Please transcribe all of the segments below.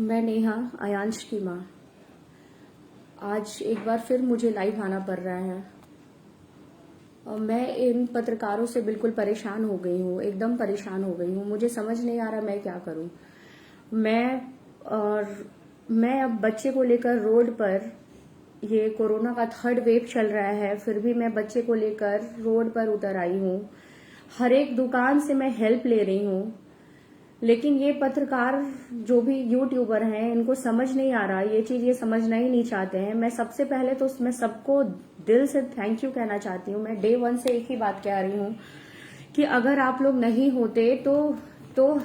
मैं नेहा, आयांश की माँ। आज एक बार फिर मुझे लाइव आना पड़ रहा है और मैं इन पत्रकारों से बिल्कुल परेशान हो गई हूँ, एकदम परेशान हो गई हूँ। मुझे समझ नहीं आ रहा मैं क्या करूँ। मैं अब बच्चे को लेकर रोड पर, ये कोरोना का 3rd वेव चल रहा है, फिर भी मैं बच्चे को लेकर रोड पर उतर आई हूँ। हर एक दुकान से मैं हेल्प ले रही हूँ, लेकिन ये पत्रकार जो भी यूट्यूबर हैं इनको समझ नहीं आ रहा ये चीज, ये समझना ही नहीं चाहते हैं। मैं सबसे पहले तो मैं सबको दिल से थैंक यू कहना चाहती हूँ। मैं डे 1 से एक ही बात कह रही हूँ कि अगर आप लोग नहीं होते तो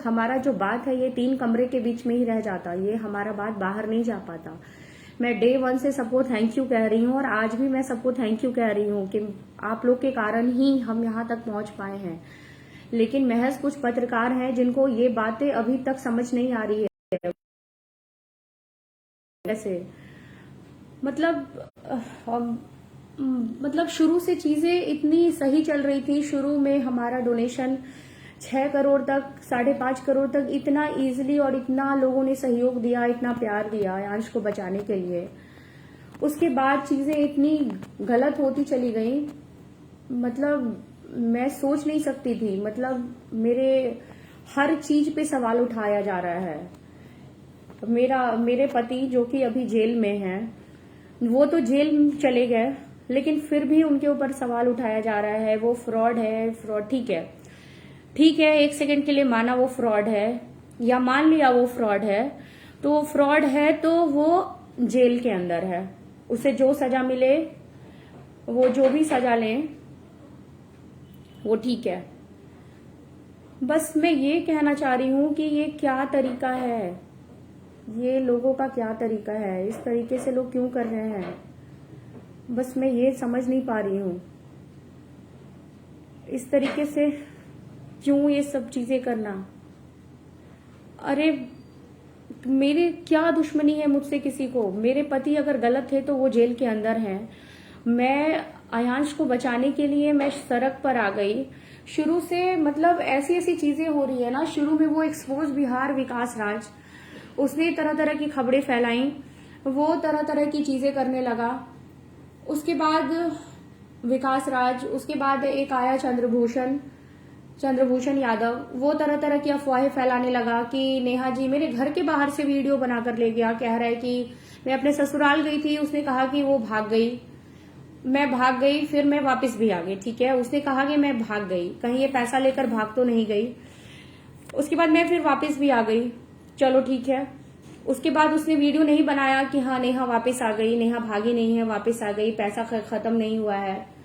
हमारा जो बात है ये 3 कमरे के बीच में ही रह जाता, ये हमारा बात बाहर नहीं जा पाता। मैं डे 1 से सबको थैंक यू कह रही हूँ और आज भी मैं सबको थैंक यू कह रही हूँ कि आप लोग के कारण ही हम यहाँ तक पहुंच पाए हैं। लेकिन महज कुछ पत्रकार हैं जिनको ये बातें अभी तक समझ नहीं आ रही है। ऐसे मतलब शुरू से चीजें इतनी सही चल रही थी। शुरू में हमारा डोनेशन 6 करोड़ तक, 5.5 करोड़ तक इतना इजीली और इतना लोगों ने सहयोग दिया, इतना प्यार दिया आयांश को बचाने के लिए। उसके बाद चीजें इतनी गलत होती चली गई, मतलब मैं सोच नहीं सकती थी। मतलब मेरे हर चीज पे सवाल उठाया जा रहा है। मेरे पति जो कि अभी जेल में हैं, वो तो जेल चले गए, लेकिन फिर भी उनके ऊपर सवाल उठाया जा रहा है वो फ्रॉड है। फ्रॉड ठीक है, 1 सेकंड के लिए माना वो फ्रॉड है, या मान लिया वो फ्रॉड है, तो वो फ्रॉड है तो वो जेल के अंदर है। उसे जो सजा मिले, वो जो भी सजा लें, वो ठीक है। बस मैं ये कहना चाह रही हूँ कि ये क्या तरीका है, ये लोगों का क्या तरीका है, इस तरीके से लोग क्यों कर रहे हैं। बस मैं ये समझ नहीं पा रही हूँ, इस तरीके से क्यों ये सब चीजें करना। अरे मेरे क्या दुश्मनी है मुझसे किसी को। मेरे पति अगर गलत थे तो वो जेल के अंदर हैं। मैं आयांश को बचाने के लिए मैं सड़क पर आ गई। शुरू से मतलब ऐसी ऐसी चीजें हो रही है ना। शुरू में वो एक्सपोज बिहार विकास राज, उसने तरह तरह की खबरें फैलाई, वो तरह तरह की चीजें करने लगा। उसके बाद विकास राज, उसके बाद एक आया चंद्रभूषण यादव, वो तरह तरह की अफवाहें फैलाने लगा कि नेहा जी मेरे घर के बाहर से वीडियो बनाकर ले गया, कह रहा है कि मैं अपने ससुराल गई थी, उसने कहा कि वो भाग गई, मैं भाग गई, फिर मैं वापस भी आ गई। ठीक है, उसने कहा कि मैं भाग गई, कहीं ये पैसा लेकर भाग तो नहीं गई। उसके बाद मैं फिर वापस भी आ गई, चलो ठीक है। उसके बाद उसने वीडियो नहीं बनाया कि हाँ नेहा वापस आ गई, नेहा भागी नहीं है, वापस आ गई, पैसा खत्म नहीं हुआ है।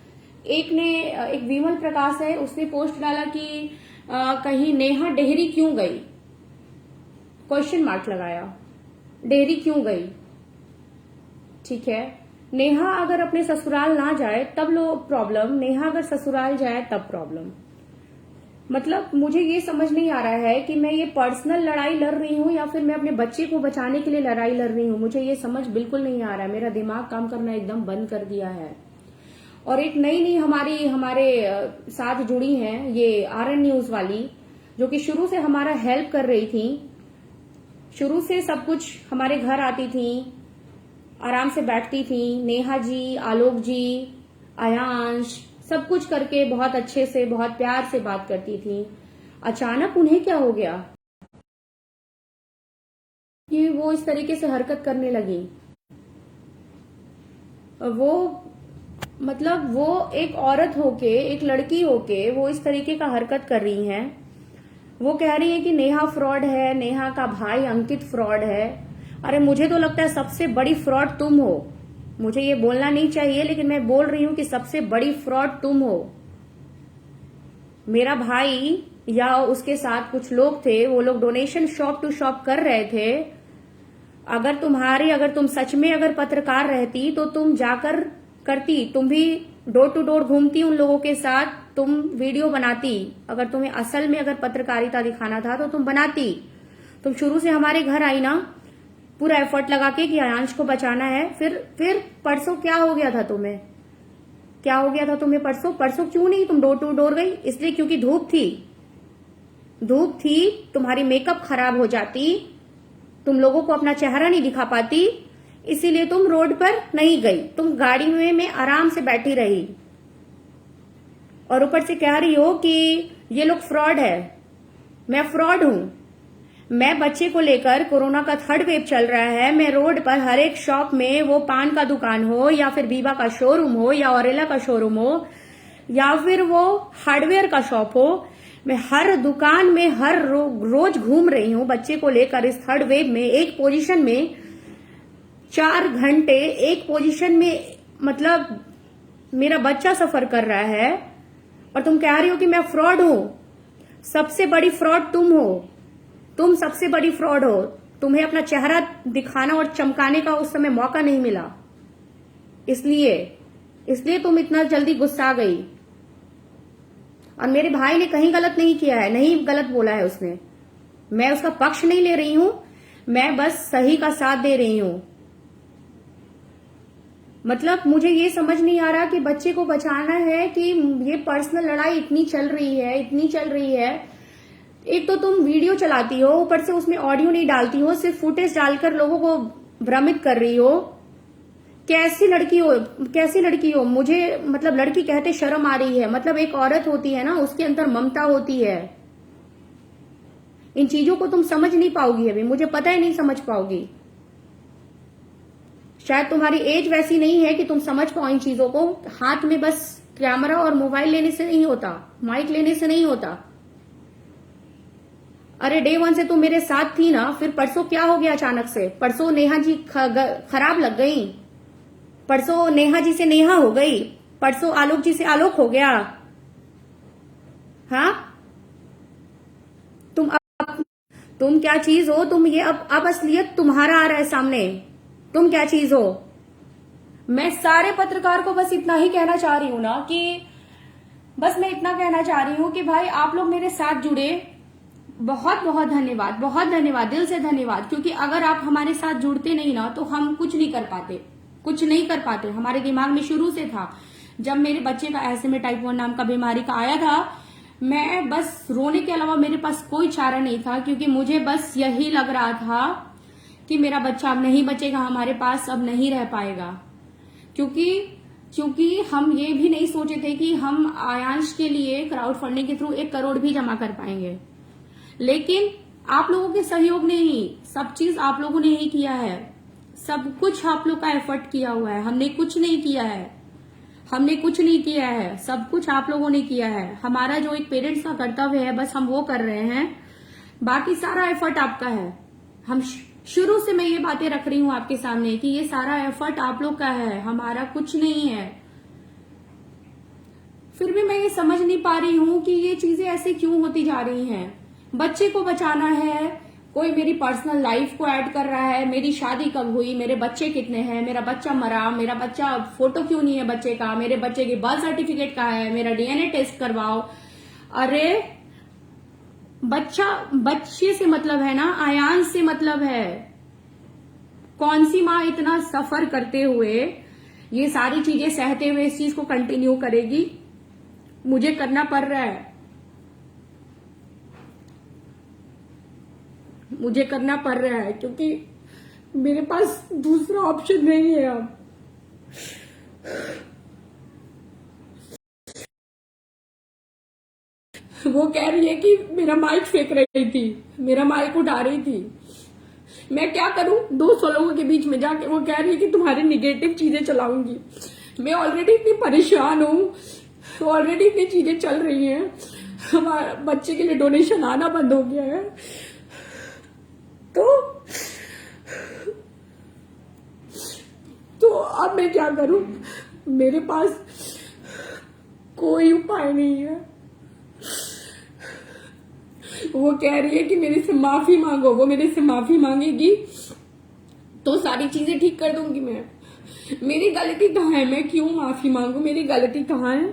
एक विमल प्रकाश है, उसने पोस्ट डाला कि कहीं नेहा डेहरी क्यों गई, क्वेश्चन मार्क लगाया, डेहरी क्यों गई। ठीक है, नेहा अगर अपने ससुराल ना जाए तब लो प्रॉब्लम, नेहा अगर ससुराल जाए तब प्रॉब्लम। मतलब मुझे ये समझ नहीं आ रहा है कि मैं ये पर्सनल लड़ाई लड़ रही हूँ या फिर मैं अपने बच्चे को बचाने के लिए लड़ाई लड़ रही हूँ। मुझे ये समझ बिल्कुल नहीं आ रहा है, मेरा दिमाग काम करना एकदम बंद कर दिया है। और एक नई हमारे साथ जुड़ी हैं ये RN न्यूज वाली, जो कि शुरू से हमारा हेल्प कर रही थी, शुरू से सब कुछ हमारे घर आती थी, आराम से बैठती थी, नेहा जी, आलोक जी, आयांश, सब कुछ करके बहुत अच्छे से, बहुत प्यार से बात करती थी। अचानक उन्हें क्या हो गया कि वो इस तरीके से हरकत करने लगी। वो एक औरत होके, एक लड़की होके वो इस तरीके का हरकत कर रही हैं। वो कह रही है कि नेहा फ्रॉड है, नेहा का भाई अंकित फ्रॉड है। अरे मुझे तो लगता है सबसे बड़ी फ्रॉड तुम हो। मुझे ये बोलना नहीं चाहिए, लेकिन मैं बोल रही हूं कि सबसे बड़ी फ्रॉड तुम हो। मेरा भाई या उसके साथ कुछ लोग थे, वो लोग डोनेशन शॉप टू शॉप कर रहे थे। अगर तुम सच में अगर पत्रकार रहती तो तुम जाकर करती, तुम भी डोर टू डोर घूमती उन लोगों के साथ, तुम वीडियो बनाती। अगर तुम्हें असल में अगर पत्रकारिता दिखाना था तो तुम बनाती। तुम शुरू से हमारे घर आई ना, पूरा एफर्ट लगा के कि आयांश को बचाना है। फिर परसों क्या हो गया था तुम्हें, क्या हो गया था तुम्हें परसों क्यों नहीं तुम डोर टू डोर गई? इसलिए क्योंकि धूप थी, तुम्हारी मेकअप खराब हो जाती, तुम लोगों को अपना चेहरा नहीं दिखा पाती, इसीलिए तुम रोड पर नहीं गई, तुम गाड़ी में आराम से बैठी रही और ऊपर से कह रही हो कि ये लोग फ्रॉड है। मैं फ्रॉड हूं? मैं बच्चे को लेकर, कोरोना का 3rd वेव चल रहा है, मैं रोड पर हर एक शॉप में, वो पान का दुकान हो या फिर बीबा का शोरूम हो या ऑरेला का शोरूम हो या फिर वो हार्डवेयर का शॉप हो, मैं हर दुकान में हर रोज घूम रही हूं बच्चे को लेकर। इस 3rd वेव में एक पोजीशन में 4 घंटे एक पोजीशन में, मतलब मेरा बच्चा सफर कर रहा है और तुम कह रही हो कि मैं फ्रॉड हूं। सबसे बड़ी फ्रॉड तुम हो, तुम सबसे बड़ी फ्रॉड हो। तुम्हें अपना चेहरा दिखाना और चमकाने का उस समय मौका नहीं मिला, इसलिए तुम इतना जल्दी गुस्सा गई। और मेरे भाई ने कहीं गलत नहीं किया है, नहीं गलत बोला है उसने। मैं उसका पक्ष नहीं ले रही हूं, मैं बस सही का साथ दे रही हूं। मतलब मुझे ये समझ नहीं आ रहा कि बच्चे को बचाना है कि ये पर्सनल लड़ाई इतनी चल रही है। एक तो तुम वीडियो चलाती हो, ऊपर से उसमें ऑडियो नहीं डालती हो, सिर्फ फुटेज डालकर लोगों को भ्रमित कर रही हो। कैसी लड़की हो? मुझे मतलब लड़की कहते शर्म आ रही है। मतलब एक औरत होती है ना, उसके अंदर ममता होती है। इन चीजों को तुम समझ नहीं पाओगी, अभी मुझे पता है नहीं समझ पाओगी। शायद तुम्हारी एज वैसी नहीं है कि तुम समझ पाओ इन चीजों को। हाथ में बस कैमरा और मोबाइल लेने से नहीं होता, माइक लेने से नहीं होता। अरे डे 1 से तुम मेरे साथ थी ना, फिर परसों क्या हो गया अचानक से? परसों नेहा जी खराब लग गई, परसों नेहा जी से नेहा हो गई, परसों आलोक जी से आलोक हो गया। हाँ, तुम क्या चीज हो? तुम ये अब असलियत तुम्हारा आ रहा है सामने। तुम क्या चीज हो? मैं सारे पत्रकार को बस इतना ही कहना चाह रही हूं ना कि बस मैं इतना कहना चाह रही हूं कि भाई आप लोग मेरे साथ जुड़े, बहुत बहुत धन्यवाद, बहुत धन्यवाद, दिल से धन्यवाद। क्योंकि अगर आप हमारे साथ जुड़ते नहीं ना तो हम कुछ नहीं कर पाते। हमारे दिमाग में शुरू से था, जब मेरे बच्चे का ऐसे में टाइप 1 नाम का बीमारी का आया था, मैं बस रोने के अलावा मेरे पास कोई चारा नहीं था। क्योंकि मुझे बस यही लग रहा था कि मेरा बच्चा अब नहीं बचेगा हमारे पास, अब नहीं रह पाएगा। क्योंकि हम ये भी नहीं सोचे थे कि हम आयांश के लिए क्राउड फंडिंग के थ्रू 1 करोड़ भी जमा कर पाएंगे। लेकिन आप लोगों के सहयोग ने ही, सब चीज आप लोगों ने ही किया है, सब कुछ आप लोग का एफर्ट किया हुआ है। हमने कुछ नहीं किया है, सब कुछ आप लोगों ने किया है। हमारा जो एक पेरेंट्स का कर्तव्य है बस हम वो कर रहे हैं, बाकी सारा एफर्ट आपका है। हम शुरू से मैं ये बातें रख रही हूं आपके सामने कि ये सारा एफर्ट आप लोग का है, हमारा कुछ नहीं है। फिर भी मैं ये समझ नहीं पा रही हूं कि ये चीजें ऐसे क्यों होती जा रही हैं। बच्चे को बचाना है, कोई मेरी पर्सनल लाइफ को ऐड कर रहा है, मेरी शादी कब हुई, मेरे बच्चे कितने हैं, मेरा बच्चा मरा, मेरा बच्चा फोटो क्यों नहीं है बच्चे का, मेरे बच्चे की बर्थ सर्टिफिकेट कहाँ है, मेरा डीएनए टेस्ट करवाओ। अरे बच्चे से मतलब है ना, आयांश से मतलब है। कौन सी माँ इतना सफर करते हुए, ये सारी चीजें सहते हुए इस चीज को कंटिन्यू करेगी? मुझे करना पड़ रहा है, क्योंकि मेरे पास दूसरा ऑप्शन नहीं है अब। वो कह रही है कि मेरा माइक फेंक रही थी, मेरा माइक उठा रही थी। मैं क्या करूं 200 लोगों के बीच में जाके? वो कह रही है कि तुम्हारी निगेटिव चीजें चलाऊंगी। मैं ऑलरेडी इतनी परेशान हूं, ऑलरेडी इतनी चीजें चल रही हैं, हमारे बच्चे के लिए डोनेशन आना बंद हो गया है। तो अब मैं क्या करूं? मेरे पास कोई उपाय नहीं है। वो कह रही है कि मेरे से माफी मांगो, वो मेरे से माफी मांगेगी तो सारी चीजें ठीक कर दूंगी मैं। मेरी गलती कहाँ है? मैं क्यों माफी मांगू? मेरी गलती कहाँ है?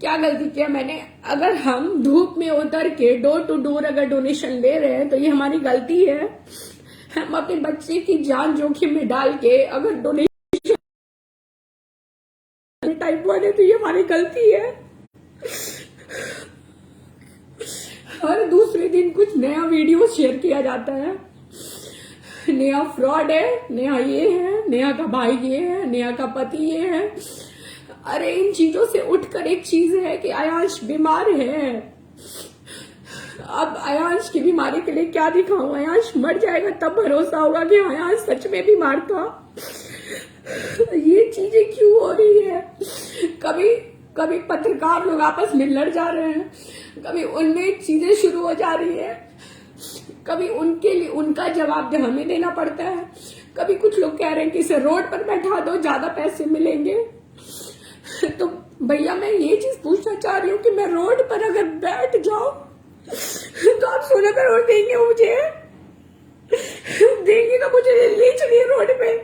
क्या गलती किया मैंने? अगर हम धूप में उतर के डोर टू डोर अगर डोनेशन ले रहे हैं तो ये हमारी गलती है। हम अपने बच्चे की जान जोखिम में डाल के अगर डोनेशन टाइप 1 है तो ये हमारी गलती है। हर दूसरे दिन कुछ नया वीडियो शेयर किया जाता है, नेहा फ्रॉड है, नेहा ये है, नेहा का भाई ये है, नेहा का पति ये है। अरे इन चीजों से उठकर एक चीज है कि आयांश बीमार है। अब आयांश की बीमारी के लिए क्या दिखाऊं? आयांश मर जाएगा तब भरोसा होगा कि आयांश सच में बीमार था। ये चीजें क्यों हो रही है? कभी कभी पत्रकार लोग आपस में लड़ जा रहे हैं, कभी उनमें चीजें शुरू हो जा रही है, कभी उनके लिए उनका जवाब हमें देना पड़ता है। कभी कुछ लोग कह रहे हैं कि इसे रोड पर बैठा दो, ज्यादा पैसे मिलेंगे। तो भैया मैं ये चीज पूछना चाह रही हूँ कि मैं रोड पर अगर बैठ जाऊं तो आप 16 करोड़ देंगे मुझे? देंगे तो मुझे ले चलिए रोड पे।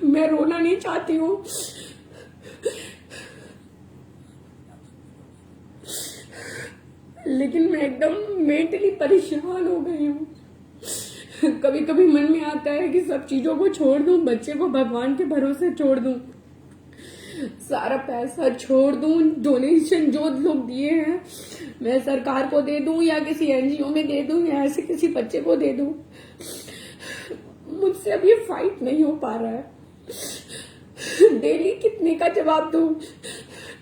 मैं रोना नहीं चाहती हूँ, लेकिन मैं एकदम मेंटली परेशान हो गई हूँ। कभी कभी मन में आता है कि सब चीजों को छोड़ दूं, बच्चे को भगवान के भरोसे छोड़ दूं, सारा पैसा छोड़ दूं, डोनेशन जो लोग दिए हैं मैं सरकार को दे दूं या किसी एनजीओ में दे दूं या ऐसे किसी बच्चे को दे दूं। मुझसे अब ये फाइट नहीं हो पा रहा है। डेली कितने का जवाब दूं?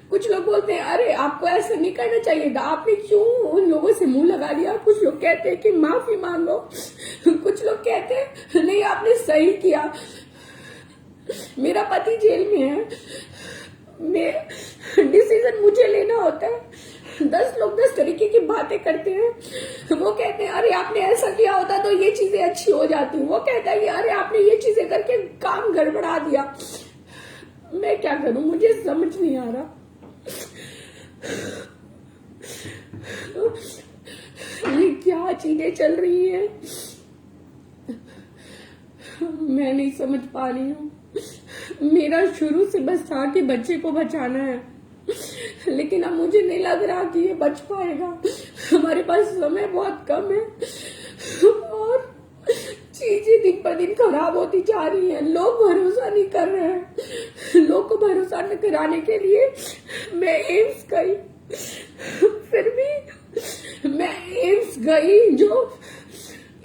कुछ लोग बोलते हैं अरे आपको ऐसा नहीं करना चाहिए था, आपने क्यों उन लोगों से मुंह लगा दिया। कुछ लोग कहते हैं कि माफी मांगो, कुछ लोग कहते हैं नहीं आपने सही किया। मेरा पति जेल में है, डिसीजन मुझे लेना होता है। 10 लोग 10 तरीके की बातें करते हैं। वो कहते हैं अरे आपने ऐसा किया होता तो ये चीजें अच्छी हो जाती। वो कहता है कि अरे आपने ये चीजें करके काम गड़बड़ा दिया। मैं क्या करूं, मुझे समझ नहीं आ रहा। ये क्या चीजें चल रही हैं मैं नहीं समझ पा रही हूँ। मेरा शुरू से बस था कि बच्चे को बचाना है, लेकिन अब मुझे नहीं लग रहा कि ये बच पाएगा। हमारे पास समय बहुत कम है और चीजें दिन पर दिन खराब होती जा रही हैं। लोग भरोसा नहीं कर रहे हैं। लोग को भरोसा न कराने के लिए मैं एम्स गई, फिर भी मैं एम्स गई। जो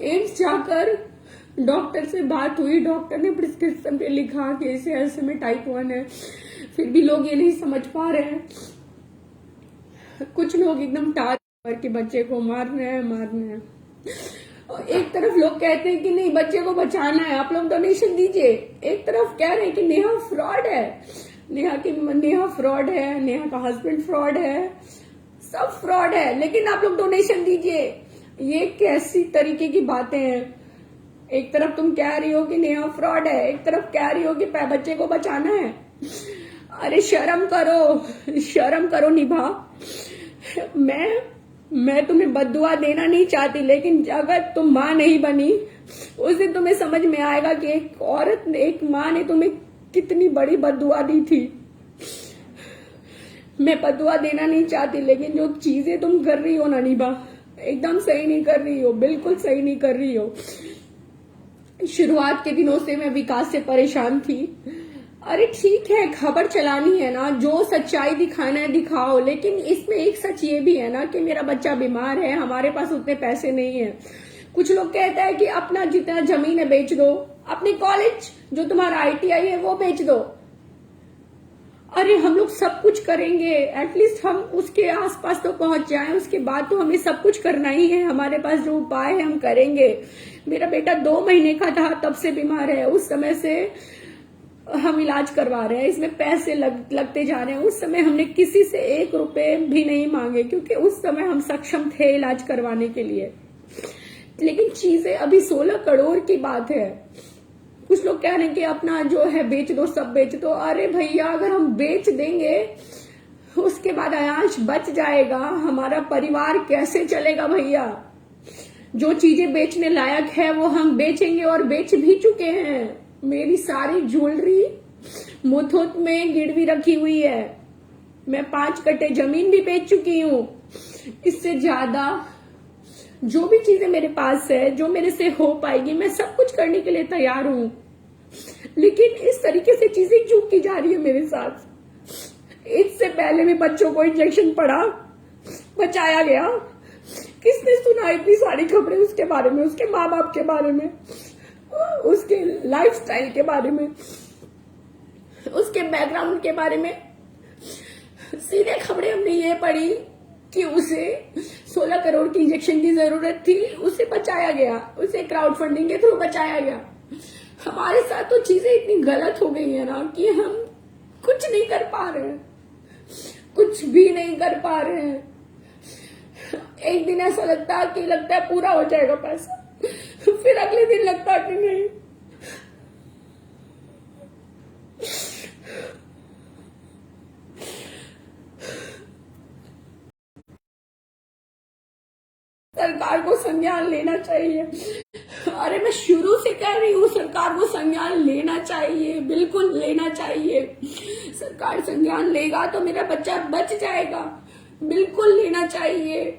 एम्स जाकर डॉक्टर से बात हुई, डॉक्टर ने प्रिस्क्रिप्शन पे लिखा कि इसे ऐसे में टाइप 1 है। फिर भी लोग ये नहीं समझ पा रहे हैं। कुछ लोग एकदम टार के बच्चे को मार रहे हैं। और एक तरफ लोग कहते हैं कि नहीं बच्चे को बचाना है, आप लोग डोनेशन दीजिए। एक तरफ कह रहे हैं कि नेहा फ्रॉड है, नेहा फ्रॉड है, नेहा का हस्बैंड फ्रॉड है, सब फ्रॉड है, लेकिन आप लोग डोनेशन दीजिए। ये कैसी तरीके की बातें हैं? एक तरफ तुम कह रही हो कि नेहा फ्रॉड है, एक तरफ कह रही हो कि बच्चे को बचाना है। अरे शर्म करो निभा। मैं तुम्हें बद्दुआ देना नहीं चाहती, लेकिन अगर तुम माँ नहीं बनी उस दिन तुम्हें समझ में आएगा कि एक औरत, एक माँ ने तुम्हें कितनी बड़ी बद्दुआ दी थी। मैं बद्दुआ देना नहीं चाहती, लेकिन जो चीजें तुम कर रही हो ना निभा, एकदम सही नहीं कर रही हो, बिल्कुल सही नहीं कर रही हो। शुरुआत के दिनों से मैं विकास से परेशान थी। अरे ठीक है, खबर चलानी है ना, जो सच्चाई दिखाना है दिखाओ, लेकिन इसमें एक सच ये भी है ना कि मेरा बच्चा बीमार है, हमारे पास उतने पैसे नहीं है। कुछ लोग कहता है कि अपना जितना जमीन है बेच दो, अपने कॉलेज जो तुम्हारा ITI है वो बेच दो। अरे हम लोग सब कुछ करेंगे, एटलीस्ट हम उसके आसपास तो पहुंच जाएं, उसके बाद तो हमें सब कुछ करना ही है। हमारे पास जो उपाय है हम करेंगे। मेरा बेटा 2 महीने का था तब से बीमार है, उस समय से हम इलाज करवा रहे हैं, इसमें पैसे लगते जा रहे हैं। उस समय हमने किसी से 1 रुपए भी नहीं मांगे, क्योंकि उस समय हम सक्षम थे इलाज करवाने के लिए। लेकिन चीजें अभी 16 करोड़ की बात है। कुछ लोग कह रहे हैं कि अपना जो है बेच दो, सब बेच दो। अरे भैया, अगर हम बेच देंगे उसके बाद आयांश बच जाएगा, हमारा परिवार कैसे चलेगा भैया? जो चीजें बेचने लायक है वो हम बेचेंगे और बेच भी चुके हैं। मेरी सारी ज्वेलरी मुथूट में गिरवी रखी हुई है। मैं 5 कट्टे जमीन भी बेच चुकी हूँ। इससे ज्यादा जो भी चीजें मेरे पास है, जो मेरे से हो पाएगी, मैं सब कुछ करने के लिए तैयार हूँ। लेकिन इस तरीके से चीजें क्यों की जा रही है मेरे साथ? इससे पहले भी बच्चों को इंजेक्शन पड़ा, बचाया गया। किसने सुना इतनी सारी खबरें उसके बारे में, उसके माँ बाप के बारे में, उसके लाइफस्टाइल के बारे में, उसके बैकग्राउंड के बारे में। सीधे खबरें हमने ये पढ़ी कि उसे 16 करोड़ की इंजेक्शन की जरूरत थी, उसे बचाया गया, उसे क्राउड फंडिंग के थ्रू बचाया गया। हमारे साथ तो चीजें इतनी गलत हो गई है ना कि हम कुछ नहीं कर पा रहे हैं, कुछ भी नहीं कर पा रहे हैं। एक दिन ऐसा लगता है पूरा हो जाएगा पैसा, फिर अगले दिन लगता है कि नहीं। सरकार को संज्ञान लेना चाहिए। अरे मैं शुरू से कह रही हूँ, सरकार को संज्ञान लेना चाहिए, बिल्कुल लेना चाहिए। सरकार संज्ञान लेगा तो मेरा बच्चा बच जाएगा, बिल्कुल लेना चाहिए।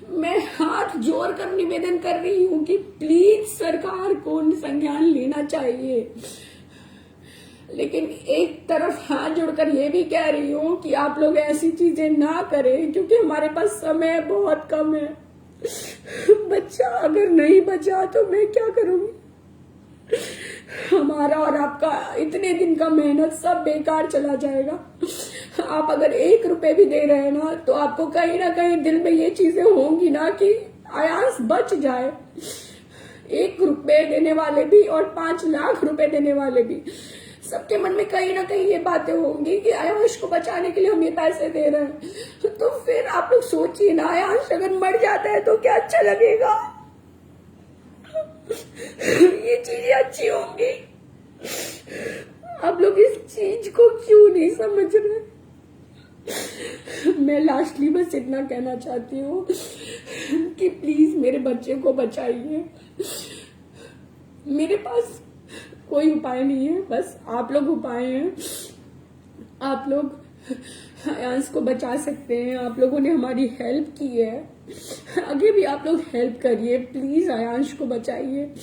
मैं हाथ जोड़कर निवेदन कर रही हूँ कि प्लीज सरकार को संज्ञान लेना चाहिए। लेकिन एक तरफ हाथ जोड़कर ये भी कह रही हूँ कि आप लोग ऐसी चीजें ना करें, क्योंकि हमारे पास समय बहुत कम है। बच्चा अगर नहीं बचा तो मैं क्या करूंगी? हमारा और आपका इतने दिन का मेहनत सब बेकार चला जाएगा। आप अगर 1 रुपए भी दे रहे हैं ना, तो आपको कहीं ना कहीं दिल में ये चीजें होंगी ना कि आयांश बच जाए। 1 रुपए देने वाले भी और 5 लाख रुपए देने वाले भी, सबके मन में कहीं ना कहीं ये बातें होंगी कि आयांश को बचाने के लिए हम ये पैसे दे रहे हैं। तो फिर आप लोग सोचिए ना, आयांश अगर मर जाता है तो क्या अच्छा लगेगा? ये चीजें अच्छी होंगी। आप लोग इस चीज को क्यों नहीं समझ रहे? मैं लास्टली बस इतना कहना चाहती हूँ कि प्लीज मेरे बच्चे को बचाइए। मेरे पास कोई उपाय नहीं है, बस आप लोग उपाय हैं। आप लोग आयांश को बचा सकते हैं, आप लोगों ने हमारी हेल्प की है, आगे भी आप लोग हेल्प करिए। प्लीज आयांश को बचाइए।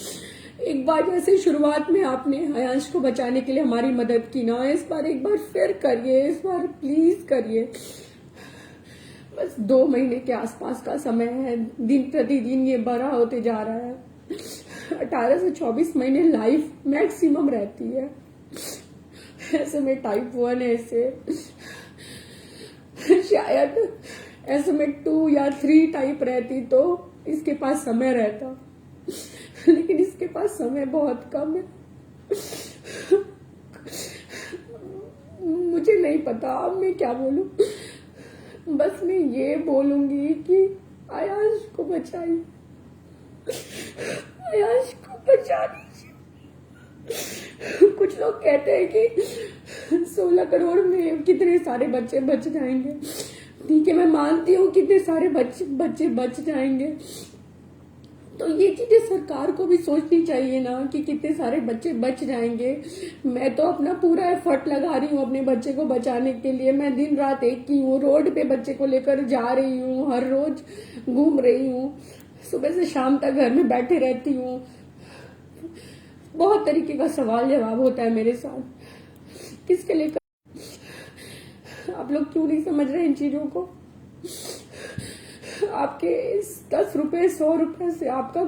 एक बार जैसे शुरुआत में आपने आयांश को बचाने के लिए हमारी मदद की ना, इस बार एक बार फिर करिए, इस बार प्लीज करिए। बस 2 महीने के आसपास का समय है, दिन प्रतिदिन ये बड़ा होते जा रहा है। 18 से 24 महीने लाइफ मैक्सिमम रहती है। ऐसे में टाइप 1 ऐसे शायद ऐसे में 2 या 3 टाइप रहती तो इसके पास समय रहता, लेकिन इसके पास समय बहुत कम है। मुझे नहीं पता अब मैं क्या बोलूं, बस मैं ये बोलूंगी कि आयांश को बचाइए, आयांश को बचा दीजिए। कुछ लोग कहते हैं कि 16 करोड़ में कितने सारे बच्चे बच जाएंगे। ठीक है, मैं मानती हूँ कितने सारे बच्चे बच जाएंगे, तो ये चीजें सरकार को भी सोचनी चाहिए ना कि कितने सारे बच्चे बच जाएंगे। मैं तो अपना पूरा एफर्ट लगा रही हूँ अपने बच्चे को बचाने के लिए। मैं दिन रात एक की हूँ, रोड पे बच्चे को लेकर जा रही हूँ, हर रोज घूम रही हूँ, सुबह से शाम तक घर में बैठे रहती हूँ। बहुत तरीके का सवाल जवाब होता है मेरे साथ, किसके लेकर। आप लोग क्यों नहीं समझ रहे इन चीजों को? आपके 10 रुपए 100 रुपए से आपका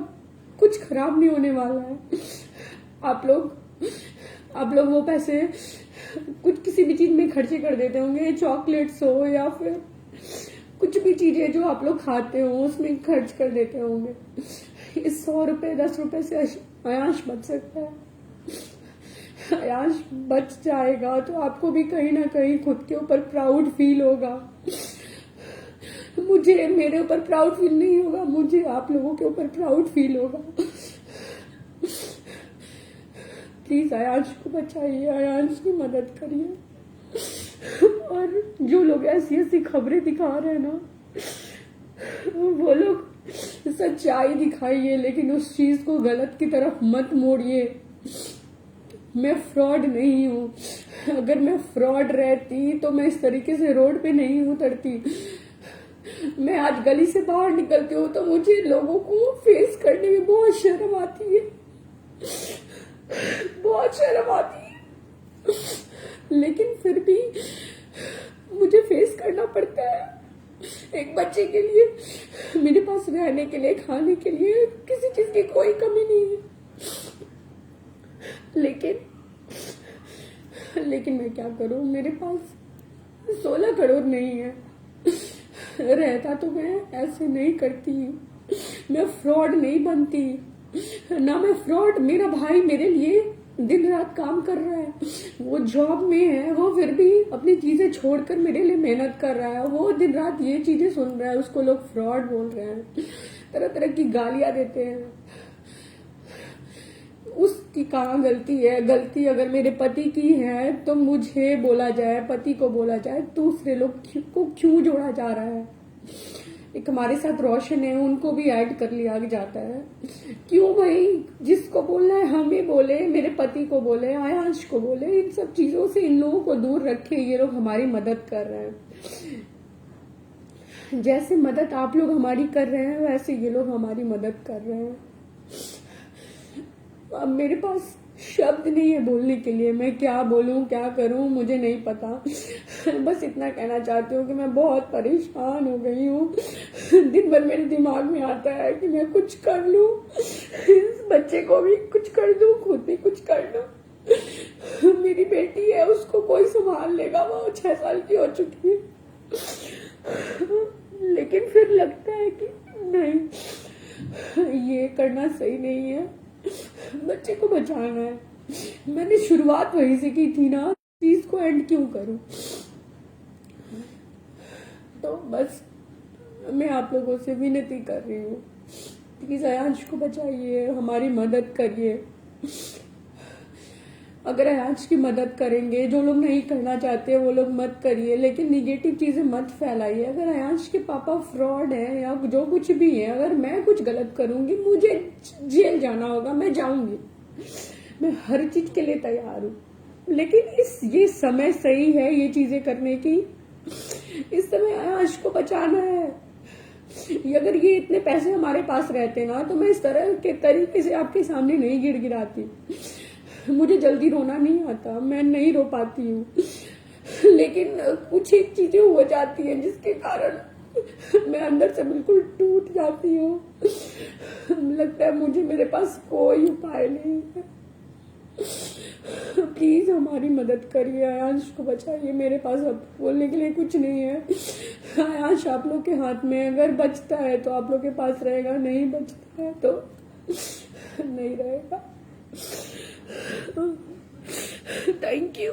कुछ खराब नहीं होने वाला है। आप लोग वो पैसे कुछ किसी भी चीज में खर्चे कर देते होंगे, चॉकलेट्स हो या फिर कुछ भी चीजें जो आप लोग खाते हो उसमें खर्च कर देते होंगे। इस 100 रुपए 10 रुपए से आयांश बच सकता है। आयांश बच जाएगा तो आपको भी कहीं ना कहीं खुद के ऊपर प्राउड फील होगा। मुझे मेरे ऊपर प्राउड फील नहीं होगा, मुझे आप लोगों के ऊपर प्राउड फील होगा। प्लीज आयांश को बचाइए, आयांश की मदद करिए। और जो लोग ऐसी ऐसी खबरें दिखा रहे हैं ना, वो लोग सच्चाई दिखाइए, लेकिन उस चीज को गलत की तरफ मत मोड़िए। मैं फ्रॉड नहीं हूँ। अगर मैं फ्रॉड रहती तो मैं इस तरीके से रोड पे नहीं उतरती। मैं आज गली से बाहर निकलती हूँ तो मुझे लोगों को फेस करने में बहुत शर्म आती है, बहुत शर्म आती है, लेकिन फिर भी मुझे फेस करना पड़ता है। एक बच्चे के लिए मेरे पास रहने के लिए, खाने के लिए किसी चीज की कोई कमी नहीं है। लेकिन मैं क्या करूं, मेरे पास 16 करोड़ नहीं है। रहता तो मैं ऐसे नहीं करती, मैं फ्रॉड नहीं बनती ना, मैं फ्रॉड। मेरा भाई मेरे लिए दिन रात काम कर रहा है, वो जॉब में है, वो फिर भी अपनी चीजें छोड़कर मेरे लिए मेहनत कर रहा है। वो दिन रात ये चीजें सुन रहा है, उसको लोग फ्रॉड बोल रहे हैं, तरह तरह की गालियां देते हैं। उसकी कहाँ गलती है? गलती अगर मेरे पति की है तो मुझे बोला जाए, पति को बोला जाए, दूसरे लोग को क्यों जोड़ा जा रहा है? एक हमारे साथ रोशन है, उनको भी ऐड कर लिया जाता है। क्यों भाई? जिसको बोलना है हम ही बोले, मेरे पति को बोले, आयांश को बोले। इन सब चीजों से इन लोगों को दूर रखे। ये लोग हमारी मदद कर रहे हैं, जैसे मदद आप लोग हमारी कर रहे हैं वैसे ये लोग हमारी मदद कर रहे हैं। अब मेरे पास शब्द नहीं है बोलने के लिए, मैं क्या बोलूं, क्या करूं, मुझे नहीं पता। बस इतना कहना चाहती हूँ कि मैं बहुत परेशान हो गई हूँ। दिन भर मेरे दिमाग में आता है कि मैं कुछ कर लूं, इस बच्चे को भी कुछ कर दूं, खुद भी कुछ कर दूं। मेरी बेटी है, उसको कोई संभाल लेगा, वो 6 साल की हो चुकी है। लेकिन फिर लगता है कि नहीं, ये करना सही नहीं है, बच्चे को बचाना है। मैंने शुरुआत वहीं से की थी ना, चीज को एंड क्यों करूं? तो बस मैं आप लोगों से विनती कर रही हूँ, प्लीज आयांश को बचाइए, हमारी मदद करिए। अगर आयांश की मदद करेंगे, जो लोग नहीं करना चाहते वो लोग मत करिए, लेकिन निगेटिव चीजें मत फैलाइए। अगर आयांश के पापा फ्रॉड है या जो कुछ भी है, अगर मैं कुछ गलत करूंगी, मुझे जेल जाना होगा, मैं जाऊंगी, मैं हर चीज के लिए तैयार हूँ। लेकिन ये समय सही है ये चीजें करने की। इस समय आयांश को बचाना है। अगर ये इतने पैसे हमारे पास रहते ना, तो मैं इस तरह के तरीके से आपके सामने नहीं गिड़गिड़ाती। मुझे जल्दी रोना नहीं आता, मैं नहीं रो पाती हूँ, लेकिन कुछ एक चीजें हो जाती हैं जिसके कारण मैं अंदर से बिल्कुल टूट जाती हूँ। लगता है मुझे, मेरे पास कोई उपाय नहीं है। प्लीज हमारी मदद करिए, आयांश को बचाइए। मेरे पास अब बोलने के लिए कुछ नहीं है। आयांश आप लोग के हाथ में, अगर बचता है तो आप लोग के पास रहेगा, नहीं बचता है तो नहीं रहेगा। Thank you.